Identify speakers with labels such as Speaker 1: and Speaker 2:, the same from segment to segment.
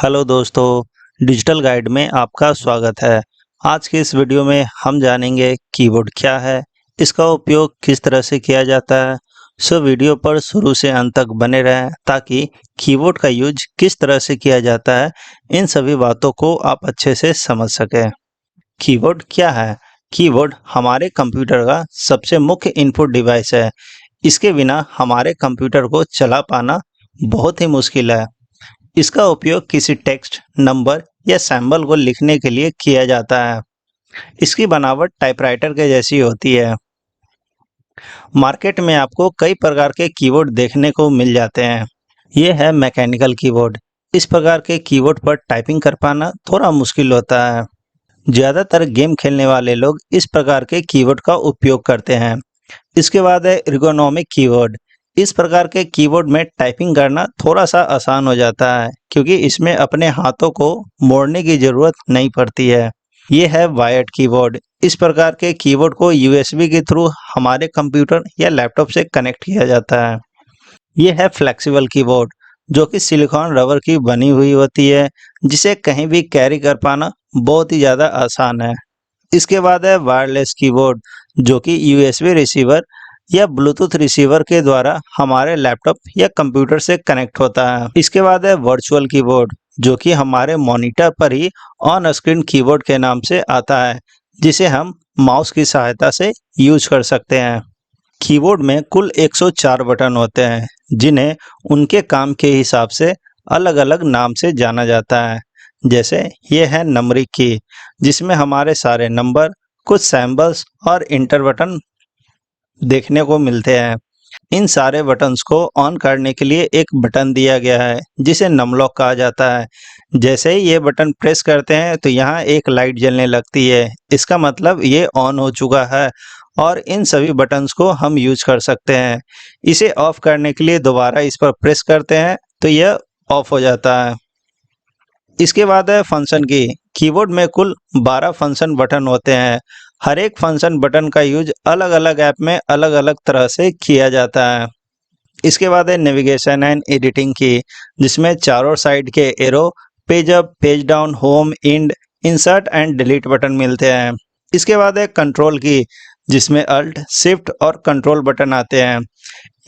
Speaker 1: Hello दोस्तों, digital guide में आपका स्वागत है। आज के इस वीडियो में हम जानेंगे कीबोर्ड क्या है, इसका उपयोग किस तरह से किया जाता है। वीडियो पर शुरू से अंत तक बने रहें ताकि कीबोर्ड का यूज किस तरह से किया जाता है, इन सभी बातों को आप अच्छे से समझ सकें। कीबोर्ड क्या है? कीबोर्ड हमारे कंप्यूटर का सबसे मुख्य इनपुट डिवाइस है। इसके बिना हमारे कंप्यूटर को चला पाना बहुत ही मुश्किल है। इसका उपयोग किसी टेक्स्ट, नंबर या सिंबल को लिखने के लिए किया जाता है। इसकी बनावट टाइपराइटर के जैसी होती है। मार्केट में आपको कई प्रकार के कीबोर्ड देखने को मिल जाते हैं। ये है मैकेनिकल कीबोर्ड। इस प्रकार के कीबोर्ड पर टाइपिंग कर पाना थोड़ा मुश्किल होता है। ज़्यादातर गेम खेलने वाले लोग इस प्रकार के कीबोर्ड का उपयोग करते हैं। इसके बाद है एर्गोनॉमिक कीबोर्ड। इस प्रकार के कीबोर्ड में टाइपिंग करना थोड़ा सा आसान हो जाता है क्योंकि इसमें अपने हाथों को मोड़ने की ज़रूरत नहीं पड़ती है। ये है वायर्ड कीबोर्ड। इस प्रकार के कीबोर्ड को यूएसबी के थ्रू हमारे कंप्यूटर या लैपटॉप से कनेक्ट किया जाता है। ये है फ्लेक्सिबल कीबोर्ड, जो कि सिलिकॉन रबर की बनी हुई होती है, जिसे कहीं भी कैरी कर पाना बहुत ही ज़्यादा आसान है। इसके बाद है वायरलेस कीबोर्ड, जो कि यूएसबी रिसीवर या ब्लूटूथ रिसीवर के द्वारा हमारे लैपटॉप या कंप्यूटर से कनेक्ट होता है। इसके बाद है वर्चुअल कीबोर्ड, जो कि हमारे मॉनिटर पर ही ऑन स्क्रीन कीबोर्ड के नाम से आता है, जिसे हम माउस की सहायता से यूज कर सकते हैं। कीबोर्ड में कुल 104 बटन होते हैं, जिन्हें उनके काम के हिसाब से अलग-अलग नाम से जाना जाता है। जैसे ये है नंबरिंग की, जिसमें हमारे सारे नंबर, कुछ सैम्बल्स और इंटर बटन देखने को मिलते हैं। इन सारे बटन्स को ऑन करने के लिए एक बटन दिया गया है, जिसे नम लॉक कहा जाता है। जैसे ही ये बटन प्रेस करते हैं तो यहाँ एक लाइट जलने लगती है। इसका मतलब ये ऑन हो चुका है और इन सभी बटन्स को हम यूज कर सकते हैं। इसे ऑफ करने के लिए दोबारा इस पर प्रेस करते हैं तो यह ऑफ हो जाता है। इसके बाद है फंक्शन की। कीबोर्ड में कुल 12 फंक्शन बटन होते हैं। हर एक फंक्शन बटन का यूज अलग-अलग ऐप में अलग-अलग तरह से किया जाता है। इसके बाद है नेविगेशन एंड एडिटिंग की, जिसमें चारों साइड के arrow, page up, page down, home, end, insert and delete button मिलते हैं। इसके बाद है कंट्रोल की, जिसमें अल्ट, शिफ्ट और कंट्रोल बटन आते हैं।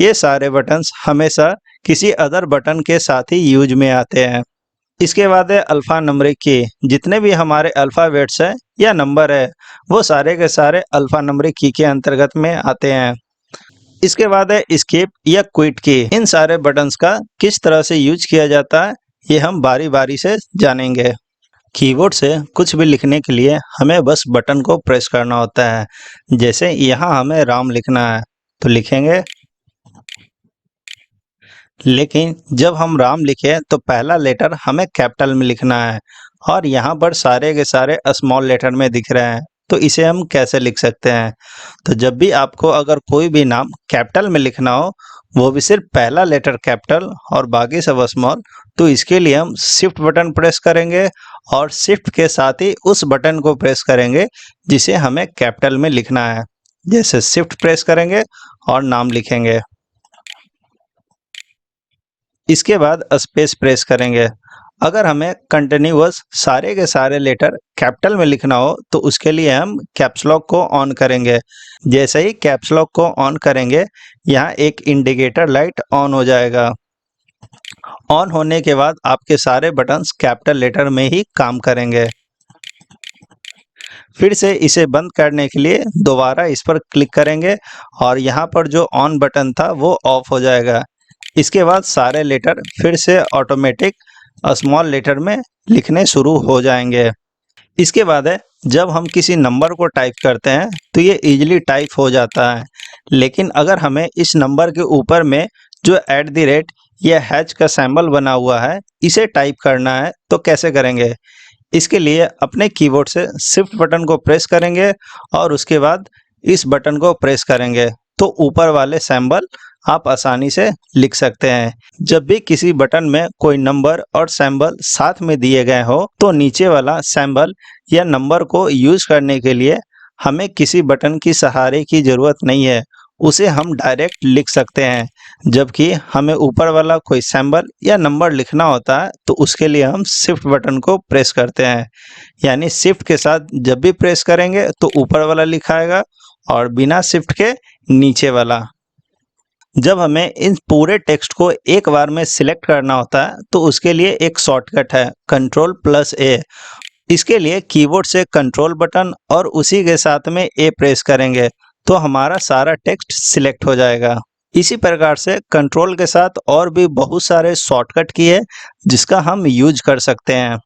Speaker 1: ये सारे बटन्स हमेशा किसी अदर बटन के साथ ही यूज में आते हैं। इसके बाद है अल्फ़ा नंबरिंग की। जितने भी हमारे अल्फ़ाबेट्स हैं या नंबर है, वो सारे के सारे अल्फ़ा नंबरिंग की के अंतर्गत में आते हैं। इसके बाद है एस्केप या क्विट की। इन सारे बटन्स का किस तरह से यूज किया जाता है, ये हम बारी-बारी से जानेंगे। कीबोर्ड से कुछ भी लिखने के लिए हमें बस बटन को प्रेस करना होता है। जैसे यहाँ हमें राम लिखना है, तो लिखेंगे। लेकिन जब हम राम लिखें तो पहला लेटर हमें कैपिटल में लिखना है और यहाँ पर सारे के सारे स्मॉल लेटर में दिख रहे हैं, तो इसे हम कैसे लिख सकते हैं? तो जब भी आपको अगर कोई भी नाम कैपिटल में लिखना हो, वो भी सिर्फ पहला लेटर कैपिटल और बाकी सब स्मॉल, तो इसके लिए हम शिफ्ट बटन प्रेस करेंगे और शिफ्ट के साथ ही उस बटन को प्रेस करेंगे जिसे हमें कैपिटल में लिखना है। जैसे शिफ्ट प्रेस करेंगे और नाम लिखेंगे। इसके बाद स्पेस प्रेस करेंगे। अगर हमें कंटिन्यूअस सारे के सारे लेटर कैपिटल में लिखना हो तो उसके लिए हम कैप्स लॉक को ऑन करेंगे। जैसे ही कैप्स लॉक को ऑन करेंगे, यहाँ एक इंडिकेटर लाइट ऑन हो जाएगा। ऑन होने के बाद आपके सारे बटन्स कैपिटल लेटर में ही काम करेंगे। फिर से इसे बंद करने के लिए दोबारा इस पर क्लिक करेंगे और यहाँ पर जो ऑन बटन था वो ऑफ हो जाएगा। इसके बाद सारे लेटर फिर से ऑटोमेटिक स्मॉल लेटर में लिखने शुरू हो जाएंगे। इसके बाद है जब हम किसी नंबर को टाइप करते हैं तो ये इजीली टाइप हो जाता है। लेकिन अगर हमें इस नंबर के ऊपर में जो @ या हैश का सिंबल बना हुआ है, इसे टाइप करना है तो कैसे करेंगे? इसके लिए अपने कीबोर्ड से शिफ्ट बटन को प्रेस करेंगे और उसके बाद इस बटन को प्रेस करेंगे तो ऊपर वाले सिंबल आप आसानी से लिख सकते हैं। जब भी किसी बटन में कोई नंबर और सिंबल साथ में दिए गए हो तो नीचे वाला सिंबल या नंबर को यूज करने के लिए हमें किसी बटन की सहारे की ज़रूरत नहीं है। उसे हम डायरेक्ट लिख सकते हैं, जबकि हमें ऊपर वाला कोई सिंबल या नंबर लिखना होता है तो उसके लिए हम शिफ्ट बटन को प्रेस करते हैं। यानी शिफ्ट के साथ जब भी प्रेस करेंगे तो ऊपर वाला लिखाएगा और बिना शिफ्ट के नीचे वाला। जब हमें इन पूरे टेक्स्ट को एक बार में सिलेक्ट करना होता है तो उसके लिए एक शॉर्टकट है Ctrl+A। इसके लिए कीबोर्ड से कंट्रोल बटन और उसी के साथ में ए प्रेस करेंगे तो हमारा सारा टेक्स्ट सिलेक्ट हो जाएगा। इसी प्रकार से कंट्रोल के साथ और भी बहुत सारे शॉर्टकट की है जिसका हम यूज कर सकते हैं।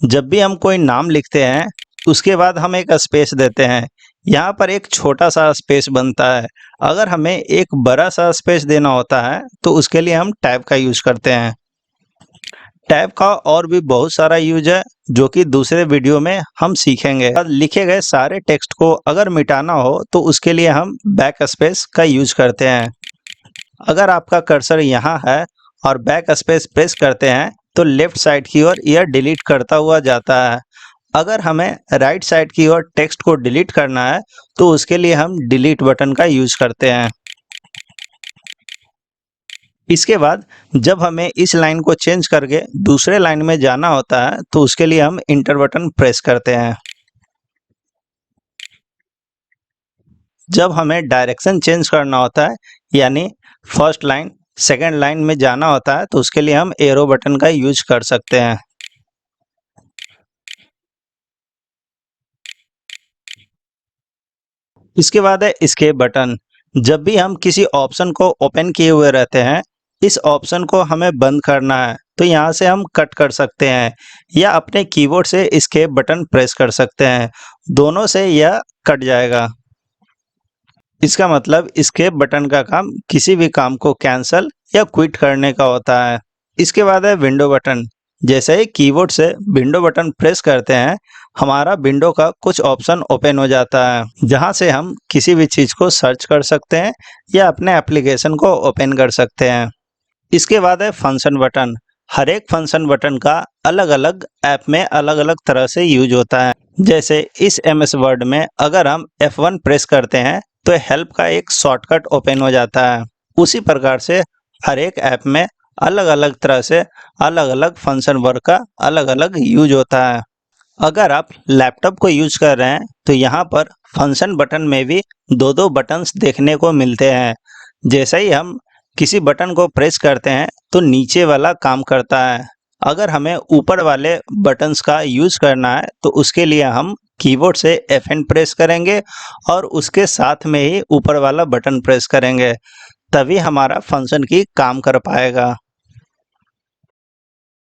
Speaker 1: जब भी हम कोई नाम लिखते हैं उसके बाद हम एक स्पेस देते हैं, यहाँ पर एक छोटा सा स्पेस बनता है। अगर हमें एक बड़ा सा स्पेस देना होता है तो उसके लिए हम टैब का यूज करते हैं। टैब का और भी बहुत सारा यूज है जो कि दूसरे वीडियो में हम सीखेंगे। लिखे गए सारे टेक्स्ट को अगर मिटाना हो तो उसके लिए हम बैक स्पेस का यूज करते हैं। अगर आपका कर्सर यहाँ है और बैक स्पेस प्रेस करते हैं तो लेफ्ट साइड की ओर यह डिलीट करता हुआ जाता है। अगर हमें राइट साइड की ओर टेक्स्ट को डिलीट करना है तो उसके लिए हम डिलीट बटन का यूज करते हैं। इसके बाद जब हमें इस लाइन को चेंज करके दूसरे लाइन में जाना होता है तो उसके लिए हम इंटर बटन प्रेस करते हैं। जब हमें डायरेक्शन चेंज करना होता है यानी फर्स्ट लाइन सेकंड लाइन में जाना होता है तो उसके लिए हम एरो बटन का यूज कर सकते हैं। इसके बाद है एस्केप बटन। जब भी हम किसी ऑप्शन को ओपन किए हुए रहते हैं, इस ऑप्शन को हमें बंद करना है तो यहाँ से हम कट कर सकते हैं या अपने कीबोर्ड से एस्केप बटन प्रेस कर सकते हैं। दोनों से यह कट जाएगा। इसका मतलब एस्केप बटन का काम किसी भी काम को कैंसिल या क्विट करने का होता है। इसके बाद है विंडो बटन। जैसे ही कीबोर्ड से विंडो बटन प्रेस करते हैं हमारा विंडो का कुछ ऑप्शन ओपन हो जाता है, जहां से हम किसी भी चीज़ को सर्च कर सकते हैं या अपने एप्लीकेशन को ओपन कर सकते हैं। इसके बाद है फंक्शन बटन। हर एक फंक्शन बटन का अलग अलग ऐप में अलग अलग तरह से यूज होता है। जैसे इस MS वर्ड में अगर हम F1 प्रेस करते हैं तो हेल्प का एक शॉर्टकट ओपन हो जाता है। उसी प्रकार से हर एक ऐप में अलग अलग तरह से अलग अलग फंक्शन वर्ड का अलग अलग यूज होता है। अगर आप लैपटॉप को यूज कर रहे हैं तो यहाँ पर फंक्शन बटन में भी दो दो बटन्स देखने को मिलते हैं। जैसे ही हम किसी बटन को प्रेस करते हैं तो नीचे वाला काम करता है। अगर हमें ऊपर वाले बटन्स का यूज करना है तो उसके लिए हम कीबोर्ड से F1 प्रेस करेंगे और उसके साथ में ही ऊपर वाला बटन प्रेस करेंगे, तभी हमारा फंक्शन की काम कर पाएगा।